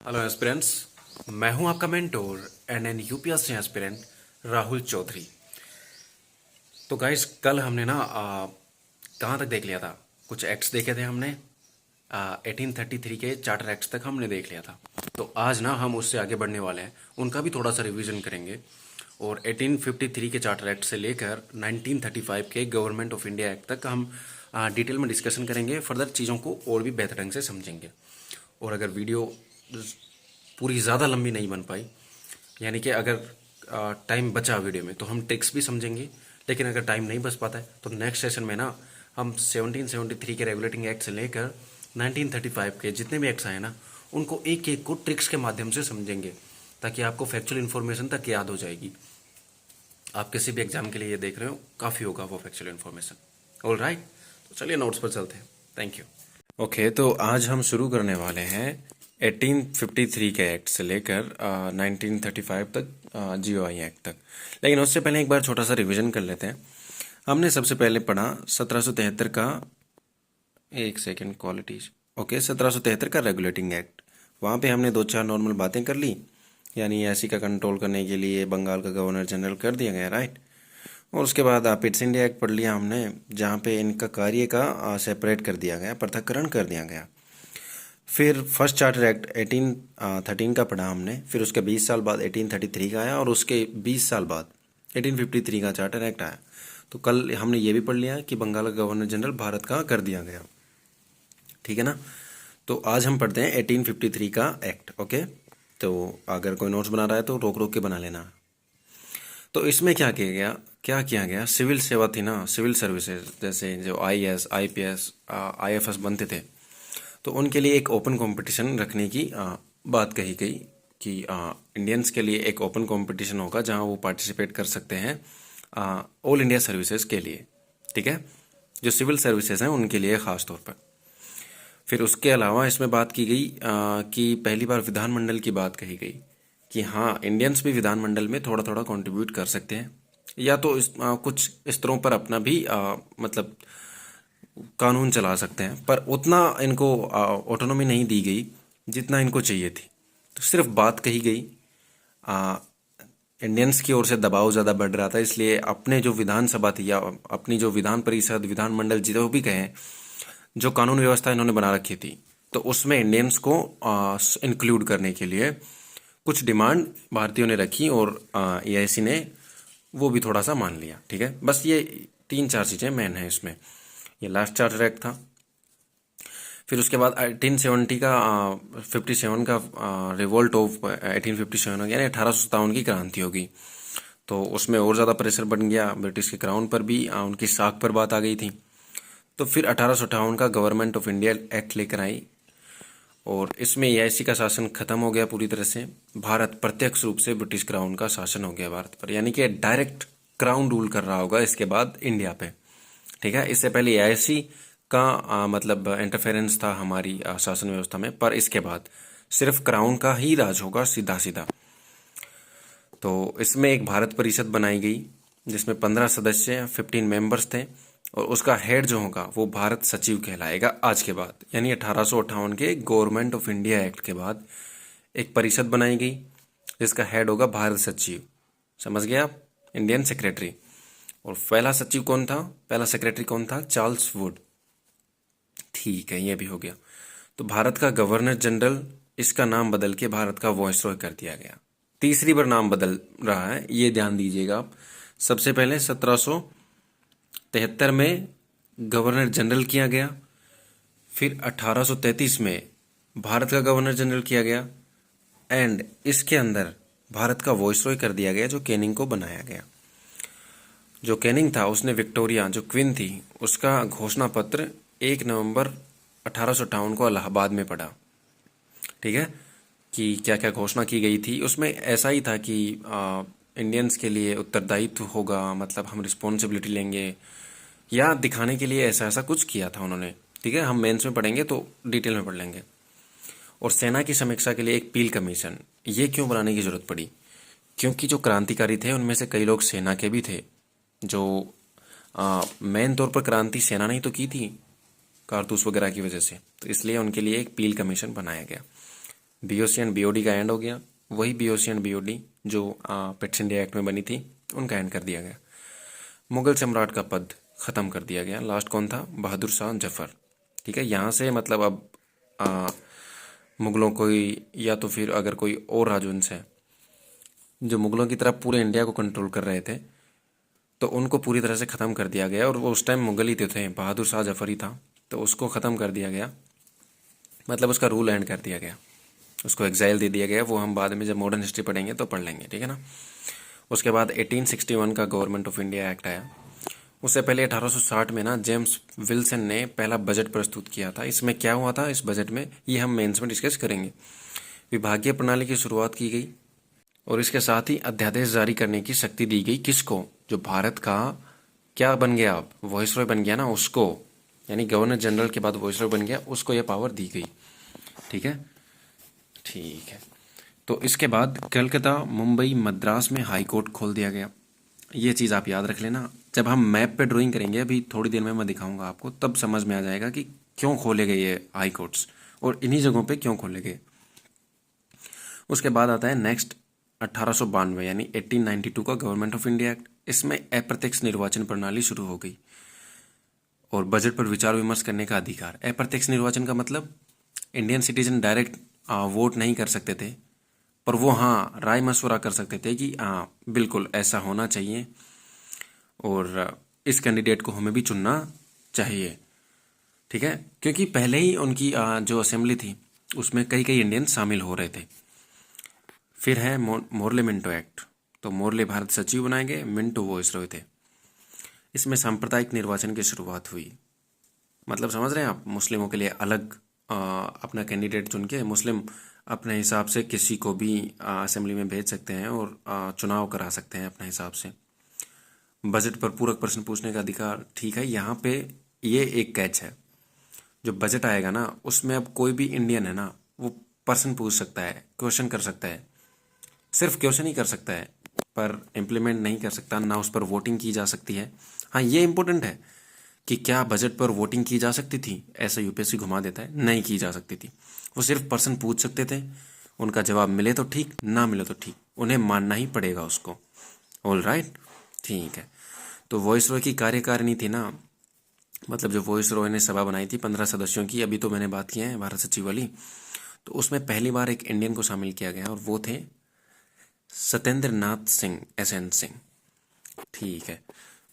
Hello aspirants. मैं हूं आपका mentor an UPSC aspirant Rahul Chaudhary. तो गाइस, कल हमने ना कहाँ तक देख लिया था? कुछ एक्ट्स देखे थे हमने। 1833 के चार्टर एक्ट्स तक हमने देख लिया था। तो आज ना हम उससे आगे बढ़ने वाले हैं, उनका भी थोड़ा सा रिवीजन करेंगे। और 1853 के चार्टर एक्ट से लेकर 1935 के गवर्नमेंट ऑफ इंडिया एक्ट तक हम डिटेल में डिस्कशन करेंगे। फर्दर चीज़ों को और भी बेहतर ढंग से समझेंगे। और अगर वीडियो पूरी ज़्यादा लंबी नहीं बन पाई, यानी कि अगर टाइम बचा वीडियो में, तो हम ट्रिक्स भी समझेंगे। लेकिन अगर टाइम नहीं बच पाता है तो नेक्स्ट सेशन में ना हम 1773 के रेगुलेटिंग एक्ट से लेकर 1935 के जितने भी एक्ट्स आए ना, उनको एक एक को ट्रिक्स के माध्यम से समझेंगे, ताकि आपको फैक्चुअल इन्फॉर्मेशन तक याद हो जाएगी। आप किसी भी एग्जाम के लिए ये देख रहे हो, काफ़ी होगा वो फैक्चुअल इन्फॉर्मेशन। ऑल राइट, तो चलिए नोट्स पर चलते हैं। Thank you. ओके, तो आज हम शुरू करने वाले हैं 1853 के एक्ट से लेकर 1935 तक, जीओआई एक्ट तक। लेकिन उससे पहले एक बार छोटा सा रिवीजन कर लेते हैं। हमने सबसे पहले पढ़ा 1773 का, एक सेकेंड, क्वालिटीज। ओके, 1773 का रेगुलेटिंग एक्ट। वहाँ पे हमने दो चार नॉर्मल बातें कर ली, यानी ऐसी का कंट्रोल करने के लिए बंगाल का गवर्नर जनरल कर दिया गया, राइट। और उसके बाद पिट्स इंडिया एक्ट पढ़ लिया हमने, जहाँ पे इनका कार्य का सेपरेट कर दिया गया, पृथक्करण कर दिया गया। फिर फर्स्ट चार्टर एक्ट 1813 का पढ़ा हमने। फिर उसके 20 साल बाद 1833 का आया, और उसके 20 साल बाद 1853 का चार्टर एक्ट आया। तो कल हमने ये भी पढ़ लिया कि बंगाल का गवर्नर जनरल भारत का कर दिया गया, ठीक है ना। तो आज हम पढ़ते हैं 1853 का एक्ट। ओके, तो अगर कोई नोट्स बना रहा है तो रोक रोक के बना लेना। तो इसमें क्या किया गया, सिविल सेवा थी ना, सिविल सर्विसेज, जैसे जो आईएएस, आईपीएस, आईएफएस बनते थे, तो उनके लिए एक ओपन कंपटीशन रखने की बात कही गई कि इंडियंस के लिए एक ओपन कंपटीशन होगा जहां वो पार्टिसिपेट कर सकते हैं ऑल इंडिया सर्विसेज के लिए, ठीक है, जो सिविल सर्विसेज हैं उनके लिए ख़ास तौर पर। फिर उसके अलावा इसमें बात की गई कि पहली बार विधानमंडल की बात कही गई कि हाँ, इंडियंस भी विधानमंडल में थोड़ा थोड़ा कंट्रीब्यूट कर सकते हैं, या तो कुछ स्तरों पर अपना भी मतलब कानून चला सकते हैं, पर उतना इनको ऑटोनॉमी नहीं दी गई जितना इनको चाहिए थी। तो सिर्फ बात कही गई। इंडियंस की ओर से दबाव ज़्यादा बढ़ रहा था, इसलिए अपने जो विधानसभा थी या अपनी जो विधान परिषद, विधानमंडल, जो भी कहें, जो कानून व्यवस्था इन्होंने बना रखी थी, तो उसमें इंडियंस को इंक्लूड करने के लिए कुछ डिमांड भारतीयों ने रखी, और एआईसी ने वो भी थोड़ा सा मान लिया, ठीक है। बस ये तीन चार चीज़ें मेन है इसमें। ये लास्ट चार्टर एक्ट था। फिर उसके बाद 1870 का 57 का रिवोल्ट ऑफ 1857 यानी 1857 की क्रांति होगी। तो उसमें और ज़्यादा प्रेशर बन गया, ब्रिटिश के क्राउन पर भी उनकी साख पर बात आ गई थी। तो फिर 1858 का गवर्नमेंट ऑफ इंडिया एक्ट लेकर आई, और इसमें एआईसी का शासन खत्म हो गया पूरी तरह से। भारत प्रत्यक्ष रूप से ब्रिटिश क्राउन का शासन हो गया भारत पर, यानी कि डायरेक्ट क्राउन रूल कर रहा होगा इसके बाद इंडिया पे, ठीक है। इससे पहले एआईसी का मतलब इंटरफेरेंस था हमारी शासन व्यवस्था में, पर इसके बाद सिर्फ क्राउन का ही राज होगा, सीधा सीधा। तो इसमें एक भारत परिषद बनाई गई, जिसमें 15 सदस्य, 15 मेंबर्स थे, और उसका हेड जो होगा वो भारत सचिव कहलाएगा आज के बाद, यानी 1858 के गवर्नमेंट ऑफ इंडिया एक्ट के बाद एक परिषद बनाई गई जिसका हेड होगा भारत सचिव। समझ गए आप? Indian secretary. और पहला सचिव कौन था, पहला सेक्रेटरी कौन था? Charles Wood. ठीक है, ये भी हो गया। तो भारत का गवर्नर जनरल, इसका नाम बदल के भारत का वॉइसरॉय कर दिया गया। तीसरी बार नाम बदल रहा है, ये ध्यान दीजिएगा आप। सबसे पहले 1773 में गवर्नर जनरल किया गया, फिर 1833 में भारत का गवर्नर जनरल किया गया, एंड इसके अंदर भारत का वॉइसरॉय कर दिया गया, जो कैनिंग को बनाया गया। जो कैनिंग था उसने विक्टोरिया, जो क्वीन थी, उसका घोषणा पत्र 1 नवंबर 1858 को इलाहाबाद में पढ़ा, ठीक है, कि क्या क्या घोषणा की गई थी। उसमें ऐसा ही था कि इंडियंस के लिए उत्तरदायित्व होगा, मतलब हम रिस्पॉन्सिबिलिटी लेंगे, या दिखाने के लिए ऐसा ऐसा कुछ किया था उन्होंने, ठीक है। हम मेंस में पढ़ेंगे तो डिटेल में पढ़ लेंगे। और सेना की समीक्षा के लिए एक पील कमीशन, ये क्यों बनाने की जरूरत पड़ी? क्योंकि जो क्रांतिकारी थे उनमें से कई लोग सेना के भी थे, जो मेन तौर पर क्रांति सेना ने ही तो की थी कारतूस वगैरह की वजह से, तो इसलिए उनके लिए एक पील कमीशन बनाया गया। बीओसी एंड बीओडी का एंड हो गया, वही बीओसी एंड बीओडी जो पिट्स इंडिया एक्ट में बनी थी उनका एंड कर दिया गया। मुगल सम्राट का पद ख़त्म कर दिया गया। लास्ट कौन था? बहादुर शाह जफर। ठीक है, यहाँ से मतलब अब आ, मुगलों को या तो फिर अगर कोई और राजवंश है जो मुगलों की तरफ पूरे इंडिया को कंट्रोल कर रहे थे तो उनको पूरी तरह से ख़त्म कर दिया गया। और वो उस टाइम मुगल ही थे, बहादुर शाह जफर ही था, तो उसको ख़त्म कर दिया गया, मतलब उसका रूल एंड कर दिया गया, उसको एग्जाइल दे दिया गया। वो हम बाद में जब मॉडर्न हिस्ट्री पढ़ेंगे तो पढ़ लेंगे, ठीक है ना। उसके बाद 1861 का गवर्नमेंट ऑफ इंडिया एक्ट आया। उससे पहले 1860 में ना जेम्स विल्सन ने पहला बजट प्रस्तुत किया था। इसमें क्या हुआ था इस बजट में, ये हम मेंस में डिस्कस करेंगे। विभागीय प्रणाली की शुरुआत की गई और इसके साथ ही अध्यादेश जारी करने की शक्ति दी गई। किसको? जो भारत का क्या बन गया, अब वॉइसरॉय बन गया ना उसको, यानी गवर्नर जनरल के बाद वॉइसरॉय बन गया, उसको यह पावर दी गई। ठीक है, ठीक है। तो इसके बाद कलकत्ता, मुंबई, मद्रास में हाई कोर्ट खोल दिया गया। ये चीज़ आप याद रख लेना। जब हम मैप पे ड्राइंग करेंगे, अभी थोड़ी देर में मैं दिखाऊंगा आपको, तब समझ में आ जाएगा कि क्यों खोले गए ये हाई कोर्ट्स और इन्हीं जगहों पे क्यों खोले गए। उसके बाद आता है नेक्स्ट 1892 यानी 1892 का गवर्नमेंट ऑफ इंडिया एक्ट। इसमें अप्रत्यक्ष निर्वाचन प्रणाली शुरू हो गई और बजट पर विचार विमर्श करने का अधिकार। अप्रत्यक्ष निर्वाचन का मतलब इंडियन सिटीजन डायरेक्ट वोट नहीं कर सकते थे, पर वो हाँ राय मशवरा कर सकते थे कि हाँ बिल्कुल ऐसा होना चाहिए और इस कैंडिडेट को हमें भी चुनना चाहिए। ठीक है, क्योंकि पहले ही उनकी जो असेंबली थी उसमें कई कई इंडियन शामिल हो रहे थे। फिर है मोर्ले मिंटो एक्ट। तो मोर्ले भारत सचिव बनाए गए, मिंटो वॉइसरॉय थे। इसमें सांप्रदायिक निर्वाचन की शुरुआत हुई। मतलब समझ रहे हैं आप, मुस्लिमों के लिए अलग अपना कैंडिडेट चुन के मुस्लिम अपने हिसाब से किसी को भी असेंबली में भेज सकते हैं और चुनाव करा सकते हैं अपने हिसाब से। बजट पर पूरक प्रश्न पूछने का अधिकार। ठीक है, यहाँ पे ये एक कैच है, जो बजट आएगा ना उसमें अब कोई भी इंडियन है ना वो प्रश्न पूछ सकता है, क्वेश्चन कर सकता है। सिर्फ क्वेश्चन ही कर सकता है पर इम्प्लीमेंट नहीं कर सकता ना, उस पर वोटिंग की जा सकती है। हाँ, ये इंपॉर्टेंट है कि क्या बजट पर वोटिंग की जा सकती थी, ऐसा यूपीएससी घुमा देता है, नहीं की जा सकती थी। वो सिर्फ प्रश्न पूछ सकते थे, उनका जवाब मिले तो ठीक, ना मिले तो ठीक, उन्हें मानना ही पड़ेगा उसको। ऑल राइट, ठीक है। तो वॉइस रॉय की कार्यकारिणी थी ना, मतलब जो वॉइस रॉय ने सभा बनाई थी 15 सदस्यों की, अभी तो मैंने बात की है भारत सचिव वाली, तो उसमें पहली बार एक इंडियन को शामिल किया गया और वो थे सत्येंद्र नाथ सिंह, SN सिंह। ठीक है,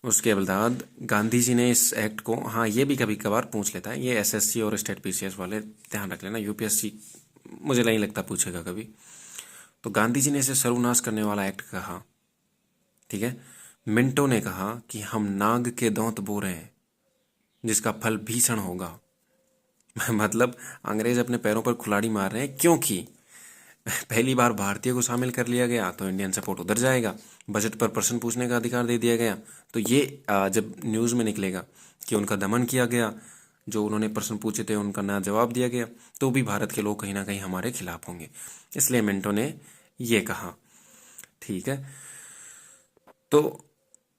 उसके बाद गांधी जी ने इस एक्ट को, हाँ ये भी कभी कभार पूछ लेता है, ये SSC और स्टेट PCS वाले ध्यान रख लेना, यूपीएससी मुझे नहीं लगता पूछेगा कभी। तो गांधी जी ने इसे सर्वनाश करने वाला एक्ट कहा। ठीक है, मिंटो ने कहा कि हम नाग के दांत बो रहे हैं जिसका फल भीषण होगा। मतलब अंग्रेज अपने पैरों पर कुल्हाड़ी मार रहे हैं, क्योंकि पहली बार भारतीय को शामिल कर लिया गया तो इंडियन सपोर्ट उधर जाएगा। बजट पर प्रश्न पूछने का अधिकार दे दिया गया, तो ये जब न्यूज़ में निकलेगा कि उनका दमन किया गया, जो उन्होंने प्रश्न पूछे थे उनका ना जवाब दिया गया, तो भी भारत के लोग कहीं ना कहीं हमारे खिलाफ होंगे, इसलिए मिंटो ने ये कहा। ठीक है, तो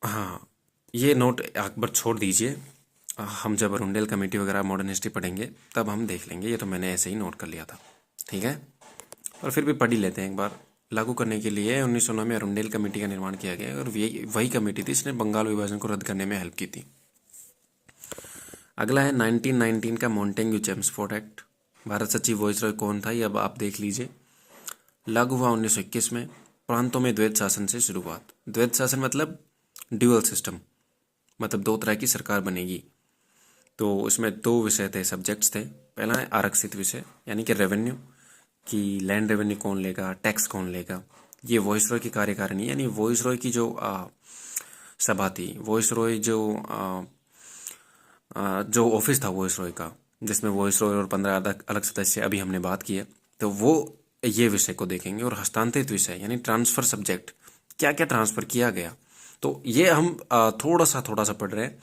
हाँ ये नोट अकबर छोड़ दीजिए, हम जब अरुंडेल कमेटी वगैरह मॉडर्न हिस्ट्री पढ़ेंगे तब हम देख लेंगे, ये तो मैंने ऐसे ही नोट कर लिया था। ठीक है, और फिर भी पढ़ ही लेते हैं एक बार। लागू करने के लिए 1909 में अरुंडेल कमेटी का निर्माण किया गया और वही कमेटी थी इसने बंगाल विभाजन को रद्द करने में हेल्प की थी। अगला है 1919 का मॉन्टेग्यू चेम्सफोर्ड एक्ट। भारत सचिव वॉइसरॉय कौन था ये अब आप देख लीजिए। लागू हुआ 1921 में। प्रांतों में द्वैत शासन से शुरुआत। द्वैत शासन मतलब ड्यूअल सिस्टम, मतलब दो तरह की सरकार बनेगी। तो उसमें दो विषय थे, सब्जेक्ट्स थे। पहला है आरक्षित विषय यानी कि रेवेन्यू, कि लैंड रेवेन्यू कौन लेगा, टैक्स कौन लेगा। ये वॉइसरॉय की कार्यकारिणी यानी वॉइसरॉय की जो सभा थी, वॉइसरॉय जो ऑफिस था वॉइसरॉय का, जिसमें वॉइसरॉय और 15 अलग अलग सदस्य अभी हमने बात की है, तो वो ये विषय को देखेंगे। और हस्तांतरित विषय यानी ट्रांसफर सब्जेक्ट, क्या क्या ट्रांसफर किया गया, तो ये हम थोड़ा सा पढ़ रहे हैं।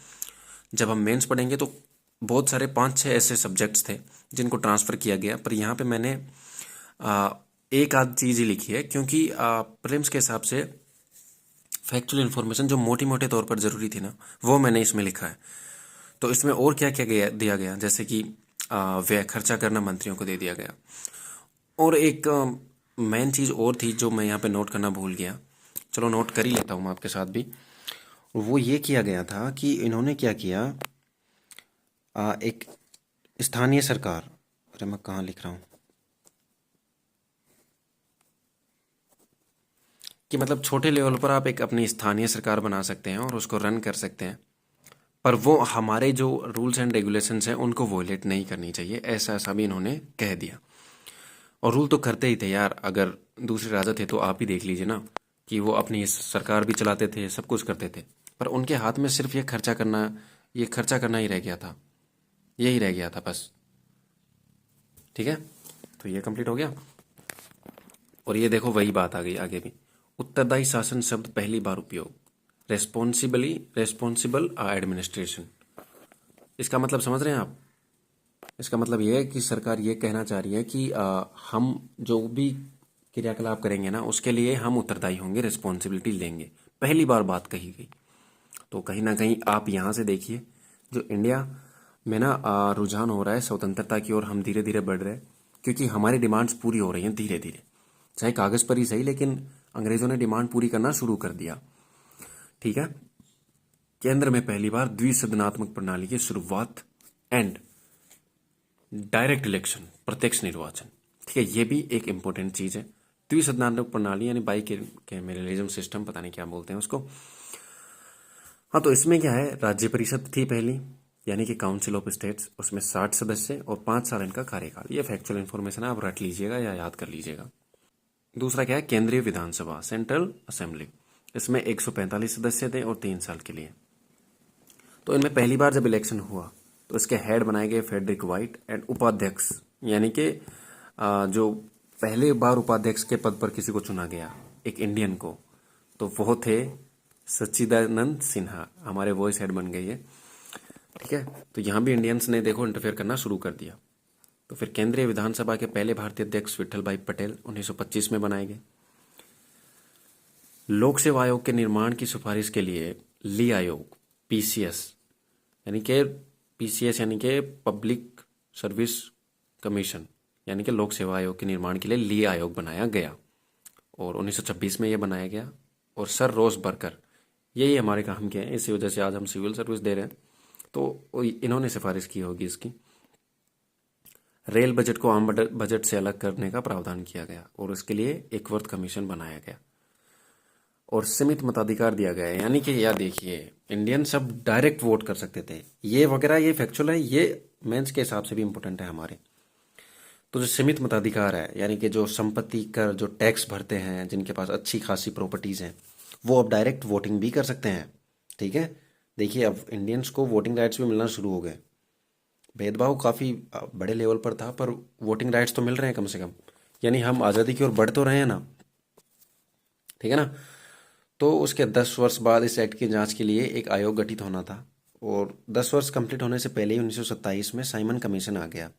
जब हम मेंस पढ़ेंगे तो बहुत सारे 5-6 ऐसे सब्जेक्ट्स थे जिनको ट्रांसफ़र किया गया, पर यहाँ पे मैंने एक आध चीज़ ही लिखी है, क्योंकि प्रीलिम्स के हिसाब से फैक्चुअल इन्फॉर्मेशन जो मोटी मोटे तौर पर ज़रूरी थी ना, वो मैंने इसमें लिखा है। तो इसमें और क्या क्या दिया गया, जैसे कि व्यय खर्चा करना मंत्रियों को दे दिया गया। और एक मेन चीज़ और थी जो मैं यहाँ पे नोट करना भूल गया, चलो नोट कर ही लेता हूँ मैं आपके साथ भी। वो ये किया गया था कि इन्होंने क्या किया, एक स्थानीय सरकार, अरे मैं कहाँ लिख रहा हूँ, कि मतलब छोटे लेवल पर आप एक अपनी स्थानीय सरकार बना सकते हैं और उसको रन कर सकते हैं, पर वो हमारे जो रूल्स एंड रेगुलेशंस हैं उनको वोलेट नहीं करनी चाहिए, ऐसा ऐसा भी इन्होंने कह दिया। और रूल तो करते ही थे यार, अगर दूसरे राजा थे तो आप ही देख लीजिए ना, कि वो अपनी सरकार भी चलाते थे, सब कुछ करते थे, पर उनके हाथ में सिर्फ ये खर्चा करना ही रह गया था, यही रह गया था बस। ठीक है, तो ये कंप्लीट हो गया। और ये देखो वही बात आ गई आगे भी, उत्तरदायी शासन शब्द पहली बार उपयोग, रेस्पॉन्सिबल एडमिनिस्ट्रेशन। इसका मतलब समझ रहे हैं आप? इसका मतलब ये है कि सरकार ये कहना चाह रही है कि हम जो भी क्रियाकलाप करेंगे ना उसके लिए हम उत्तरदायी होंगे, रिस्पॉन्सिबिलिटी लेंगे, पहली बार बात कही गई। तो कहीं ना कहीं आप यहाँ से देखिए, जो इंडिया में ना रुझान हो रहा है स्वतंत्रता की ओर, हम धीरे धीरे बढ़ रहे हैं, क्योंकि हमारी डिमांड्स पूरी हो रही हैं धीरे धीरे, चाहे कागज़ पर ही सही, लेकिन अंग्रेज़ों ने डिमांड पूरी करना शुरू कर दिया। ठीक है, केंद्र में पहली बार द्विसदनात्मक प्रणाली की शुरुआत एंड डायरेक्ट इलेक्शन, प्रत्यक्ष निर्वाचन। ठीक है, ये भी एक इंपॉर्टेंट चीज़ है। द्विसदनात्मक प्रणाली यानी बाई कैमेरलिज्म सिस्टम, पता नहीं क्या बोलते हैं उसको। हाँ, तो इसमें क्या है, राज्य परिषद थी पहली, यानी कि काउंसिल ऑफ स्टेट्स, उसमें 60 सदस्य और 5 साल इनका कार्यकाल। ये फैक्चुअल इन्फॉर्मेशन है, आप रट लीजिएगा या याद कर लीजिएगा। दूसरा क्या है, केंद्रीय विधानसभा, सेंट्रल असेंबली, इसमें 145 सदस्य थे और 3 साल के लिए। तो इनमें पहली बार जब इलेक्शन हुआ तो इसके हेड बनाए गए फ्रेडरिक वाइट एंड उपाध्यक्ष, यानी कि जो पहले बार उपाध्यक्ष के पद पर किसी को चुना गया, एक इंडियन को, तो वो थे सच्चिदानंद सिन्हा, हमारे वॉइस हेड बन गए ये। ठीक है, तो यहाँ भी इंडियंस ने देखो इंटरफेयर करना शुरू कर दिया। तो फिर केंद्रीय विधानसभा के पहले भारतीय अध्यक्ष विठल भाई पटेल 1925 में बनाए गए। लोक सेवा आयोग के निर्माण की सिफारिश के लिए ली आयोग, पीसीएस, यानी कि यानी कि पब्लिक सर्विस कमीशन, यानी कि लोक सेवा आयोग के निर्माण के लिए ली आयोग बनाया गया और 1926 में यह बनाया गया। और सर रोस बर्कर, यही हमारे काम के हैं, इसी वजह से आज हम सिविल सर्विस दे रहे हैं, तो इन्होंने सिफारिश की होगी इसकी। रेल बजट को आम बजट से अलग करने का प्रावधान किया गया और इसके लिए एक वर्थ कमीशन बनाया गया और सीमित मताधिकार दिया गया है। यानी कि यार देखिए, इंडियन सब डायरेक्ट वोट कर सकते थे, ये वगैरह ये फैक्चुअल है, ये मेंस के हिसाब से भी इम्पोर्टेंट है हमारे। तो जो सीमित मताधिकार है, यानी कि जो संपत्ति कर, जो टैक्स भरते हैं, जिनके पास अच्छी खासी प्रॉपर्टीज़ हैं, वो अब डायरेक्ट वोटिंग भी कर सकते हैं। ठीक है, देखिए अब इंडियंस को वोटिंग राइट्स भी मिलना शुरू हो गए। भेदभाव काफ़ी बड़े लेवल पर था, पर वोटिंग राइट्स तो मिल रहे हैं कम से कम, यानी हम आज़ादी की ओर बढ़ तो रहे हैं ना। ठीक है ना, तो उसके 10 वर्ष बाद इस एक्ट की जांच के लिए एक आयोग गठित होना था और 10 वर्ष कंप्लीट होने से पहले ही 1927 में साइमन कमीशन आ गया,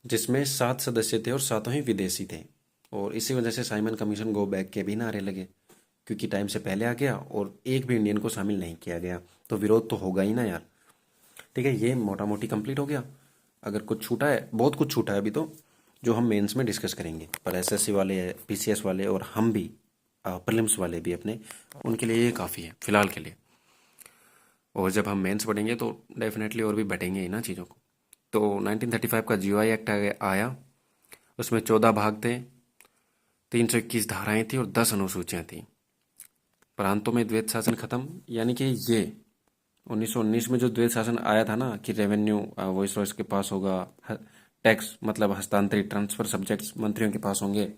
जिसमें 7 सदस्य थे और सातों ही विदेशी थे। और इसी वजह से साइमन कमीशन गो बैक के भी नारे लगे, क्योंकि टाइम से पहले आ गया और एक भी इंडियन को शामिल नहीं किया गया, तो विरोध तो होगा ही ना यार। ठीक है, ये मोटा मोटी कंप्लीट हो गया। अगर कुछ छूटा है, बहुत कुछ छूटा है अभी तो, जो हम मेंस में डिस्कस करेंगे, पर एसएससी वाले, पीसीएस वाले और हम भी प्रीलिम्स वाले भी अपने, उनके लिए ये काफ़ी है फिलहाल के लिए। और जब हम मेंस पढ़ेंगे तो डेफिनेटली और भी बैठेंगे ही ना चीज़ों को। तो 1935 का जीओआई एक्ट आया, उसमें 14 भाग थे, 321 धाराएं थी और 10 अनुसूचियां थी। प्रांतों में द्वैत शासन खत्म, यानी कि ये 1919 में जो द्वैत शासन आया था ना, कि रेवेन्यू वॉइस रॉयस के पास होगा, टैक्स मतलब हस्तांतरित ट्रांसफर सब्जेक्ट्स मंत्रियों के पास होंगे,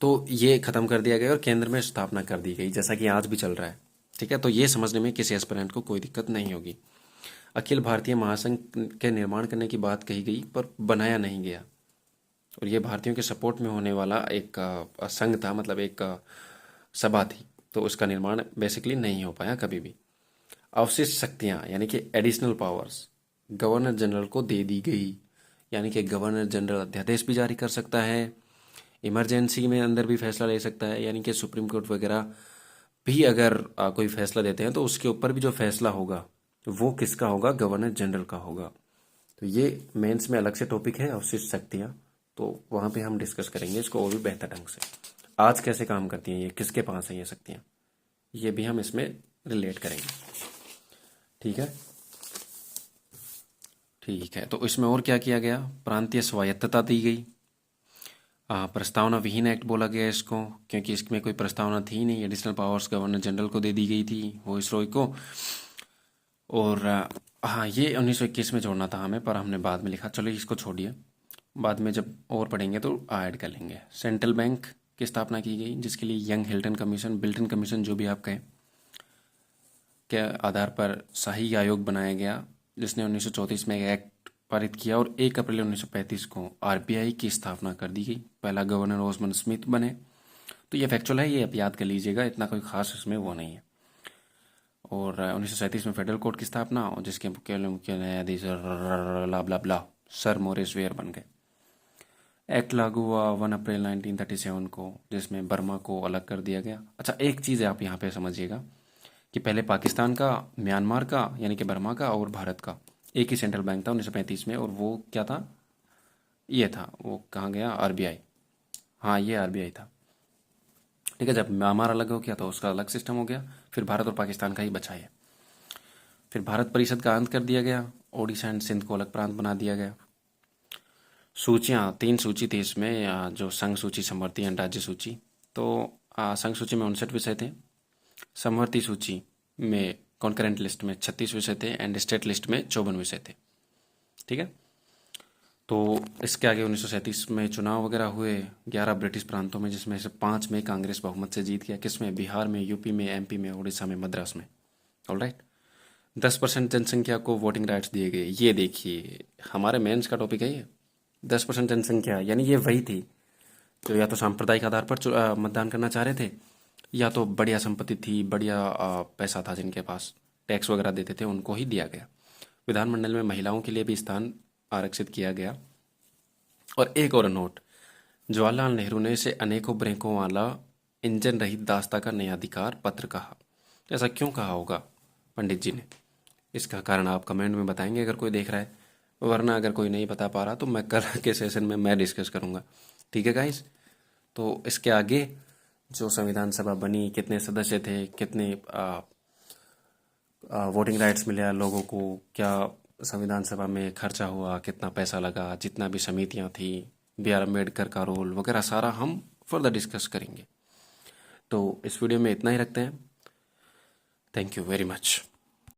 तो ये खत्म कर दिया गया और केंद्र में स्थापना कर दी गई, जैसा कि आज भी चल रहा है। ठीक है, तो ये समझने में किसी एस्पिरेंट को कोई दिक्कत नहीं होगी। अखिल भारतीय महासंघ के निर्माण करने की बात कही गई, पर बनाया नहीं गया, और ये भारतीयों के सपोर्ट में होने वाला एक संघ था, मतलब एक सभा थी, तो उसका निर्माण बेसिकली नहीं हो पाया कभी भी। अवशिष्ट शक्तियाँ यानी कि एडिशनल पावर्स गवर्नर जनरल को दे दी गई, यानी कि गवर्नर जनरल अध्यादेश भी जारी कर सकता है, इमरजेंसी में अंदर भी फैसला ले सकता है, यानी कि सुप्रीम कोर्ट वगैरह भी अगर कोई फैसला देते हैं तो उसके ऊपर भी जो फैसला होगा वो किसका होगा, गवर्नर जनरल का होगा। तो ये मेंस में अलग से टॉपिक है, अवशिष्ट शक्तियाँ, तो वहाँ पे हम डिस्कस करेंगे इसको और भी बेहतर ढंग से। आज कैसे काम करती हैं ये, किसके पास हैं ये शक्तियाँ, ये भी हम इसमें रिलेट करेंगे। ठीक है, ठीक है। तो इसमें और क्या किया गया, प्रांतीय स्वायत्तता दी गई। प्रस्तावना विहीन एक्ट बोला गया इसको, क्योंकि इसमें कोई प्रस्तावना थी नहीं। एडिशनल पावर्स गवर्नर जनरल को दे दी गई थी, वाइसरॉय को। और हाँ, ये 1921 में जोड़ना था हमें, पर हमने बाद में लिखा, चलो इसको छोड़िए, बाद में जब और पढ़ेंगे तो ऐड कर लेंगे। सेंट्रल बैंक की स्थापना की गई, जिसके लिए young Hilton commission, built-in commission, जो भी आप कहें, के आधार पर शाही आयोग बनाया गया, जिसने 1934 में एक एक्ट पारित किया और 1 अप्रैल 1935 को आरबीआई की स्थापना कर दी गई। पहला गवर्नर ओस्मान स्मिथ बने। तो ये फैक्चुअल है, ये आप याद कर लीजिएगा, इतना कोई खास इसमें वो नहीं है। और 1937 में फेडरल कोर्ट की स्थापना, और जिसके मुख्य न्यायाधीश ब्ला सर मोरिस वेयर बन गए। एक्ट लागू हुआ 1 अप्रैल 1937 को, जिसमें बर्मा को अलग कर दिया गया। अच्छा, एक चीज़ आप यहाँ पे समझिएगा कि पहले पाकिस्तान का, म्यांमार का यानी कि बर्मा का, और भारत का एक ही सेंट्रल बैंक था 1935 में, और वो क्या था, ये था, वो कहाँ गया, आरबीआई। हाँ, ये आरबीआई था। ठीक है, जब म्यांमार अलग हो गया तो उसका अलग सिस्टम हो गया, फिर भारत और पाकिस्तान का ही बचा है। फिर भारत परिषद का अंत कर दिया गया, ओडिशा एंड सिंध को अलग प्रांत बना दिया गया। सूचियाँ 3 सूची थी इसमें, जो संघ सूची, समवर्ती एंड राज्य सूची। तो संघ सूची में 59 विषय थे, समवर्ती सूची में कॉन्करेंट लिस्ट में 36 विषय थे, एंड स्टेट लिस्ट में 54 विषय थे। ठीक है, तो इसके आगे 1937 में चुनाव वगैरह हुए 11 ब्रिटिश प्रांतों में, जिसमें से 5 में कांग्रेस बहुमत से जीत गया। किसमें, बिहार में, यूपी में, एमपी में, उड़ीसा में, मद्रास में। ऑलराइट, 10% जनसंख्या को वोटिंग राइट्स दिए गए। ये देखिए, हमारे मेंस का टॉपिक है ये, 10% जनसंख्या, यानी ये वही थी जो या तो सांप्रदायिक आधार पर मतदान करना चाह रहे थे, या तो बढ़िया संपत्ति थी, बढ़िया पैसा था, जिनके पास टैक्स वगैरह देते थे, उनको ही दिया गया। विधानमंडल में महिलाओं के लिए भी स्थान आरक्षित किया गया। और एक और नोट, जवाहरलाल नेहरू ने इसे अनेकों ब्रेकों वाला इंजन रहित दास्ता का नया अधिकार पत्र कहा। ऐसा क्यों कहा होगा पंडित जी ने, इसका कारण आप कमेंट में बताएंगे अगर कोई देख रहा है, वरना अगर कोई नहीं बता पा रहा तो मैं कल के सेशन में मैं डिस्कस करूंगा। ठीक है गाइस, तो इसके आगे जो संविधान सभा बनी, कितने सदस्य थे, कितने वोटिंग राइट्स मिले लोगों को, क्या संविधान सभा में खर्चा हुआ, कितना पैसा लगा, जितना भी समितियां थी, बी आर अम्बेडकर का रोल वगैरह, सारा हम फर्दर डिस्कस करेंगे। तो इस वीडियो में इतना ही रखते हैं। Thank you very much.